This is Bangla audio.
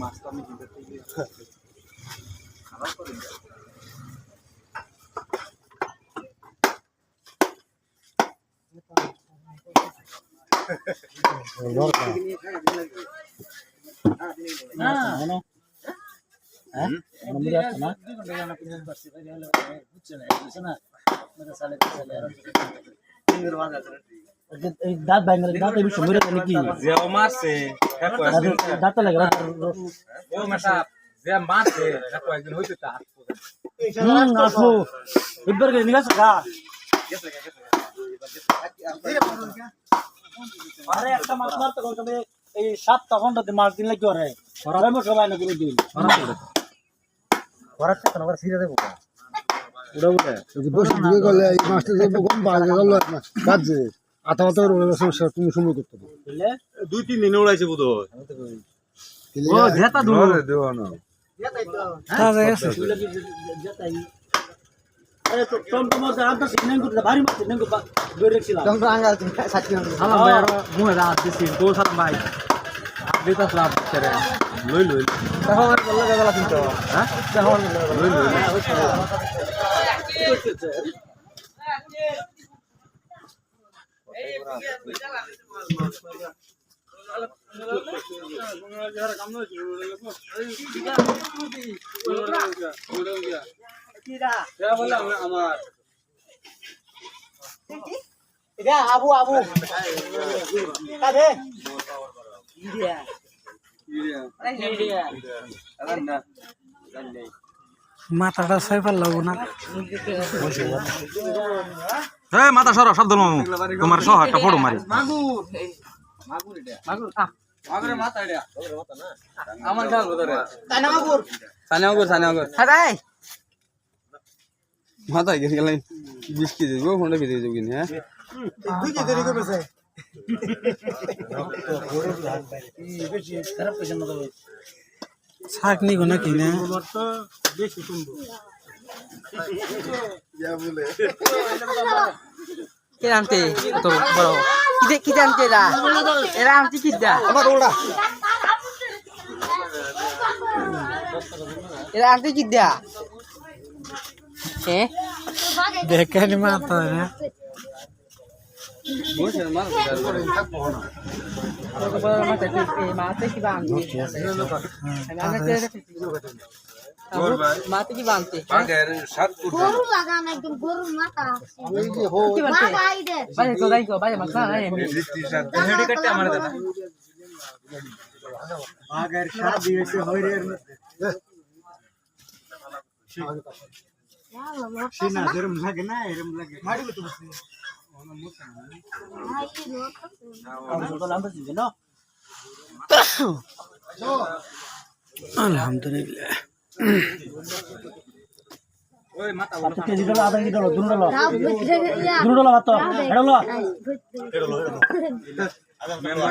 মাছটা আমি দিতে খারাপ করে দাঁত ভাঙলে দাঁত এই সময় নাকি যে মারছে দাঁত লাগে ও মেশা যে মারছে দেখো একদিন হইতে তা আসবো এবার গেলে নিয়ে আসা আরে একটা মাছ মারতে কমে এই 7 ঘন্টাতে মাছ দিন লাগে ওরে সরাবে সবাই না করে দিন করার কেন আবার ছিড়ে দেবো ওটা বলে যদি বসে দিয়ে গেলে এই মাছটা যে কম বাজে গেল বাজে আতা আতা সমস্যা তুমি সময় করতে পারো বুঝলে 2-3 দিন উড়াইছে বুধ ও জেতা দূর দেও না তাজা আছে জেতাই আরে তো টম মত আদা সিনেন করতে ভারী মাছ সিনেন কো দৌড় রেখছিলাম যখন আঙ্গাল সাথী সালাম ভাই আর মুহে রাত দিছি তো সালাম ভাই বেতা সালাম করে লই তখন বললে গেল কিন্তু হ্যাঁ তখন লই আবু আবু কাদে মাথাটা সাইফাল লাগো না এই মাথা সরো শব্দ নমু তোমার সহ একটা ফটো মারি মাগুর মাথা এটা আমার গাল ধরে তাই না মাগুর হাই মাথা গেছে গেলেন 20 কেজি গো ফোনটা ভিজে যাবে কিনা হ্যাঁ 2 কেজি দেরি করবে স্যার খারাপ পয়সা না দেবে ছাকনি গো নাকি না তো বেশি সুন্দর ইয়া বলে কে আনতে তো বড় কি আনতে এরা আনতে কি দা আমার ওড়া এরা আনতে কি দা এ দেখেনি মাথা না মাতে কি বানতে মাতে কি বানতে গরু লাগান একদম গরুর মাথা এই যে হো মাথা আইদে বাইরে তো দাইকো বাইরে মাছ না এমনি হেডি কাটতে আমার দাদা আগের শাদি হইছে হইরের সিনা যেরম লাগে না এরম লাগে মারি তো বসে আলহামদুলিল্লাহ ওই মাথা কেজি ডলা আধা কেজি ডলা দুটো ডলা ভাত এটা হলো মেম্বার